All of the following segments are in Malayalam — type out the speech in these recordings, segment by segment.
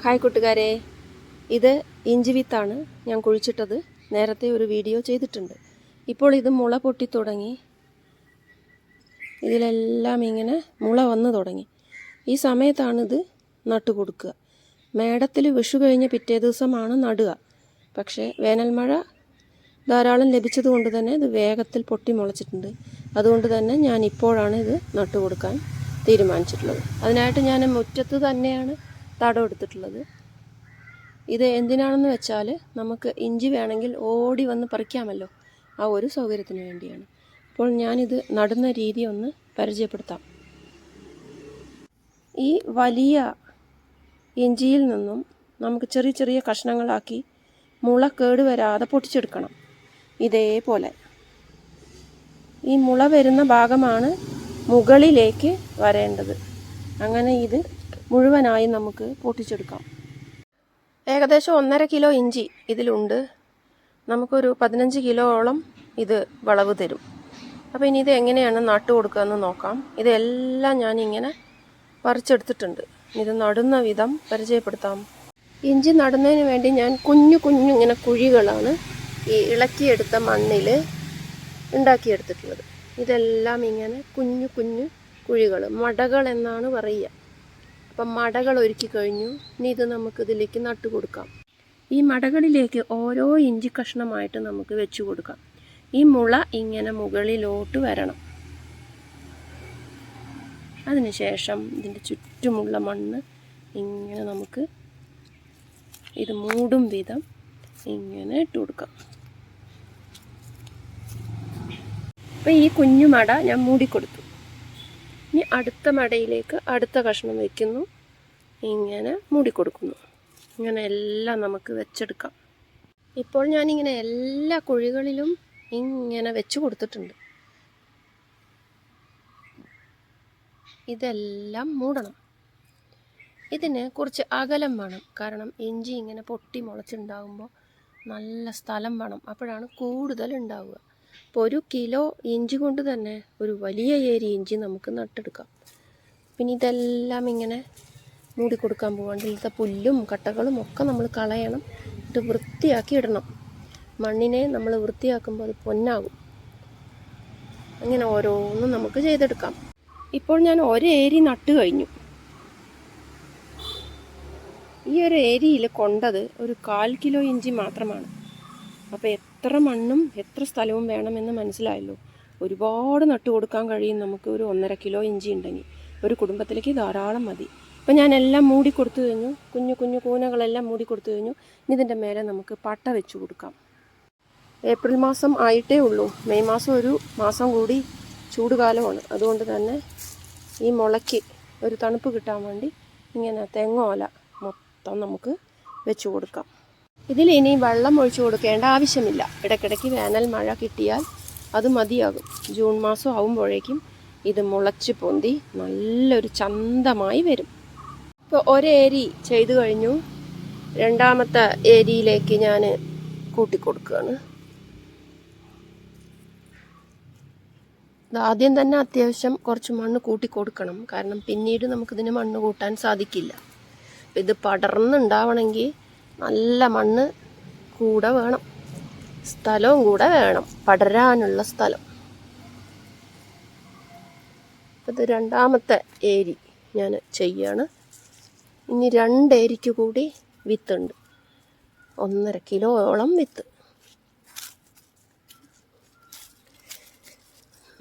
ഹായ് കൂട്ടുകാരെ, ഇത് ഇഞ്ചി വിത്താണ് ഞാൻ കുഴിച്ചിട്ടത്. നേരത്തെ ഒരു വീഡിയോ ചെയ്തിട്ടുണ്ട്. ഇപ്പോൾ ഇത് മുള പൊട്ടി തുടങ്ങി. ഇതിലെല്ലാം ഇങ്ങനെ മുള വന്നു തുടങ്ങി. ഈ സമയത്താണിത് നട്ടു കൊടുക്കുക. മേടത്തിൽ വിഷു കഴിഞ്ഞ് പിറ്റേ ദിവസമാണ് നടുക. പക്ഷേ വേനൽമഴ ധാരാളം ലഭിച്ചത് കൊണ്ട് തന്നെ ഇത് വേഗത്തിൽ പൊട്ടി മുളച്ചിട്ടുണ്ട്. അതുകൊണ്ട് തന്നെ ഞാൻ ഇപ്പോഴാണ് ഇത് നട്ടു കൊടുക്കാൻ തീരുമാനിച്ചിട്ടുള്ളത്. അതിനായിട്ട് ഞാൻ മുറ്റത്ത് തന്നെയാണ് തടം എടുത്തിട്ടുള്ളത്. ഇത് എന്തിനാണെന്ന് വെച്ചാൽ നമുക്ക് ഇഞ്ചി വേണമെങ്കിൽ ഓടി വന്ന് പറിക്കാമല്ലോ, ആ ഒരു സൗകര്യത്തിന് വേണ്ടിയാണ്. അപ്പോൾ ഞാനിത് നടുന്ന രീതി ഒന്ന് പരിചയപ്പെടുത്താം. ഈ വലിയ ഇഞ്ചിയിൽ നിന്നും നമുക്ക് ചെറിയ ചെറിയ കഷ്ണങ്ങളാക്കി മുള കേടുവരാതെ പൊട്ടിച്ചെടുക്കണം. ഇതേപോലെ ഈ മുള വരുന്ന ഭാഗമാണ് മുകളിലേക്ക് വരേണ്ടത്. അങ്ങനെ ഇത് മുഴുവനായി നമുക്ക് പൊട്ടിച്ചെടുക്കാം. ഏകദേശം 1.5 കിലോ ഇഞ്ചി ഇതിലുണ്ട്. നമുക്കൊരു 15 കിലോയോളം ഇത് വിളവ് തരും. അപ്പോൾ ഇനി ഇത് എങ്ങനെയാണ് നട്ടു കൊടുക്കുകയെന്ന് നോക്കാം. ഇതെല്ലാം ഞാനിങ്ങനെ പറിച്ചെടുത്തിട്ടുണ്ട്. ഇത് നടുന്ന വിധം പരിചയപ്പെടുത്താം. ഇഞ്ചി നടുന്നതിന് വേണ്ടി ഞാൻ കുഞ്ഞു ഇങ്ങനെ കുഴികളാണ് ഈ ഇളക്കിയെടുത്ത മണ്ണിൽ ഉണ്ടാക്കിയെടുത്തിട്ടുള്ളത്. ഇതെല്ലാം ഇങ്ങനെ കുഞ്ഞു കുഴികൾ, മടകൾ എന്നാണ് പറയുക. അപ്പം മടകൾ ഒരുക്കി കഴിഞ്ഞു. ഇനി ഇത് നമുക്കിതിലേക്ക് നട്ടു കൊടുക്കാം. ഈ മടകളിലേക്ക് ഓരോ ഇഞ്ചി കഷ്ണമായിട്ട് നമുക്ക് വെച്ച് കൊടുക്കാം. ഈ മുള ഇങ്ങനെ മുകളിലോട്ട് വരണം. അതിനുശേഷം ഇതിൻ്റെ ചുറ്റുമുള്ള മണ്ണ് ഇങ്ങനെ നമുക്ക് ഇത് മൂടും വിധം ഇങ്ങനെ ഇട്ട് കൊടുക്കാം. അപ്പോൾ ഈ കുഞ്ഞു മട ഞാൻ മൂടിക്കൊടുത്തു. ഇനി അടുത്ത മടയിലേക്ക് അടുത്ത കഷ്ണം വയ്ക്കുന്നു, ഇങ്ങനെ മൂടിക്കൊടുക്കുന്നു. ഇങ്ങനെ എല്ലാം നമുക്ക് വെച്ചെടുക്കാം. ഇപ്പോൾ ഞാനിങ്ങനെ എല്ലാ കുഴികളിലും ഇങ്ങനെ വെച്ച് കൊടുത്തിട്ടുണ്ട്. ഇതെല്ലാം മൂടണം. ഇതിന് കുറച്ച് അകലം വേണം. കാരണം ഇഞ്ചി ഇങ്ങനെ പൊട്ടി മുളച്ചുണ്ടാകുമ്പോൾ നല്ല സ്ഥലം വേണം. അപ്പോഴാണ് കൂടുതൽ ഉണ്ടാവുക. അപ്പോൾ 1 കിലോ ഇഞ്ചി കൊണ്ട് തന്നെ ഒരു വലിയ ഏരി ഇഞ്ചി നമുക്ക് നട്ടെടുക്കാം. പിന്നെ ഇതെല്ലാം ഇങ്ങനെ മൂടിക്കൊടുക്കാൻ പോകാണ്ട് ഇതിലത്തെ പുല്ലും കട്ടകളും ഒക്കെ നമ്മൾ കളയണം. ഇത് വൃത്തിയാക്കി ഇടണം. മണ്ണിനെ നമ്മൾ വൃത്തിയാക്കുമ്പോൾ അത് പൊന്നാകും. അങ്ങനെ ഓരോന്നും നമുക്ക് ചെയ്തെടുക്കാം. ഇപ്പോൾ ഞാൻ ഒരു ഏരി നട്ട് കഴിഞ്ഞു. ഈ ഒരു ഏരിയയിൽ കൊണ്ടത് ഒരു 1/4 കിലോ ഇഞ്ചി മാത്രമാണ്. അപ്പോൾ എത്ര മണ്ണും എത്ര സ്ഥലവും വേണമെന്ന് മനസ്സിലായല്ലോ. ഒരുപാട് നട്ടു കൊടുക്കാൻ കഴിയും നമുക്ക്. ഒരു 1.5 കിലോ ഇഞ്ചി ഉണ്ടെങ്കിൽ ഒരു കുടുംബത്തിലേക്ക് ധാരാളം മതി. അപ്പോൾ ഞാൻ എല്ലാം മൂടിക്കൊടുത്തു കഴിഞ്ഞു. കുഞ്ഞു കൂനകളെല്ലാം മൂടിക്കൊടുത്തു കഴിഞ്ഞു. ഇനി ഇതിൻ്റെ മേലെ നമുക്ക് പട്ട വെച്ച് കൊടുക്കാം. ഏപ്രിൽ മാസം ആയിട്ടേ ഉള്ളൂ. മെയ് മാസം ഒരു മാസം കൂടി ചൂടുകാലമാണ്. അതുകൊണ്ട് തന്നെ ഈ മുളയ്ക്ക് ഒരു തണുപ്പ് കിട്ടാൻ വേണ്ടി ഇങ്ങനെ തെങ്ങോല മൊത്തം നമുക്ക് വെച്ച് കൊടുക്കാം. ഇതിൽ ഇനി വെള്ളം ഒഴിച്ചു കൊടുക്കേണ്ട ആവശ്യമില്ല. ഇടയ്ക്കിടയ്ക്ക് വേനൽ മഴ കിട്ടിയാൽ അത് മതിയാകും. ജൂൺ മാസം ആകുമ്പോഴേക്കും ഇത് മുളച്ച് പൊന്തി നല്ലൊരു ചന്തമായി വരും. ഇപ്പോൾ ഒരേരി ചെയ്തു കഴിഞ്ഞു. രണ്ടാമത്തെ ഏരിയിലേക്ക് ഞാൻ കൂട്ടിക്കൊടുക്കുകയാണ്. ആദ്യം തന്നെ അത്യാവശ്യം കുറച്ച് മണ്ണ് കൂട്ടിക്കൊടുക്കണം. കാരണം പിന്നീട് നമുക്കിതിന് മണ്ണ് കൂട്ടാൻ സാധിക്കില്ല. ഇത് പടർന്നുണ്ടാവണമെങ്കിൽ നല്ല മണ്ണ് കൂടെ വേണം, സ്ഥലവും കൂടെ വേണം, പടരാനുള്ള സ്ഥലം. ഇത് രണ്ടാമത്തെ ഏരി ഞാൻ ചെയ്യാണ്. ഇനി 2 ഏരിക്ക് കൂടി വിത്തുണ്ട്. 1.5 കിലോയോളം വിത്ത്.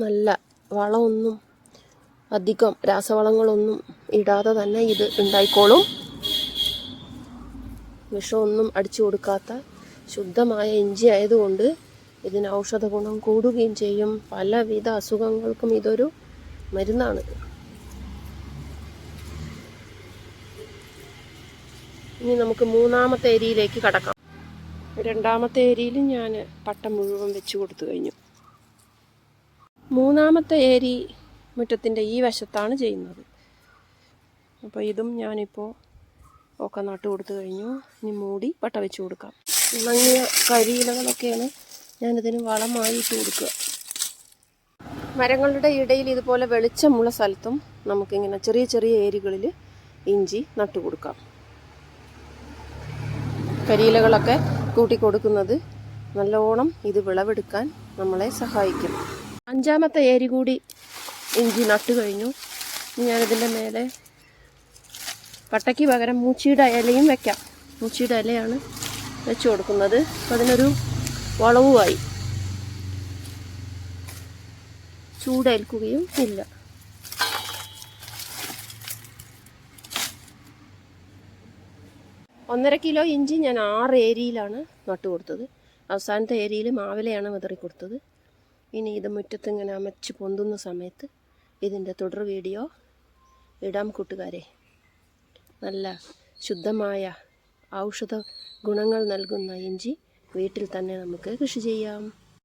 നല്ല വളമൊന്നും അധികം രാസവളങ്ങളൊന്നും ഇടാതെ തന്നെ ഇത് ഉണ്ടായിക്കോളും. വിഷമൊന്നും അടിച്ചു കൊടുക്കാത്ത ശുദ്ധമായ ഇഞ്ചി ആയതുകൊണ്ട് ഇതിന് ഔഷധ ഗുണം കൂടുകയും ചെയ്യും. പലവിധ അസുഖങ്ങൾക്കും ഇതൊരു മരുന്നാണ്. ഇനി നമുക്ക് 3ാമത്തെ ഏരിയയിലേക്ക് കടക്കാം. 2ാമത്തെ ഏരിയയിൽ ഞാൻ പട്ട മുഴുവൻ വെച്ച് കൊടുത്തു കഴിഞ്ഞു. 3ാമത്തെ ഏരി മുറ്റത്തിൻ്റെ ഈ വശത്താണ് ചെയ്യുന്നത്. അപ്പോൾ ഇതും ഞാനിപ്പോൾ ഒക്കെ നട്ടു കൊടുത്തു കഴിഞ്ഞു. ഇനി മൂടി പട്ട വെച്ച് കൊടുക്കാം. ഉണങ്ങിയ കരിയിലകളൊക്കെയാണ് ഞാനിതിന് വളമായി ഇട്ട് കൊടുക്കുക. മരങ്ങളുടെ ഇടയിൽ ഇതുപോലെ വെളിച്ചമുള്ള സ്ഥലത്തും നമുക്കിങ്ങനെ ചെറിയ ചെറിയ ഏരികളിൽ ഇഞ്ചി നട്ടു കൊടുക്കാം. കരിയിലകളൊക്കെ കൂട്ടി കൊടുക്കുന്നത് നല്ലോണം ഇത് വിളവെടുക്കാൻ നമ്മളെ സഹായിക്കും. 5ാമത്തെ ഏരി കൂടി ഇഞ്ചി നട്ടു കഴിഞ്ഞു. ഞാനിതിൻ്റെ മേലെ പട്ടയ്ക്ക് പകരം മൂച്ചിയുടെ ഇലയും വെക്കാം. മൂച്ചിയുടെ ഇലയാണ് വെച്ച് കൊടുക്കുന്നത്. അപ്പം അതിനൊരു വളവുമായി, ചൂടേൽക്കുകയും ഇല്ല. ഒന്നര കിലോ ഇഞ്ചി ഞാൻ 6 ഏരിയിലാണ് നട്ടു കൊടുത്തത്. അവസാനത്തെ ഏരിയയിൽ മാവിലയാണ് വിതറി കൊടുത്തത്. ഇനി ഇത് മുറ്റത്ത് ഇങ്ങനെ അമച്ച് പൊന്തുന്ന സമയത്ത് ഇതിൻ്റെ തുടർ വീഡിയോ ഇടാം കൂട്ടുകാരെ. നല്ല ശുദ്ധമായ ഔഷധ ഗുണങ്ങൾ നൽകുന്ന ഇഞ്ചി വീട്ടിൽ തന്നെ നമുക്ക് കൃഷി ചെയ്യാം.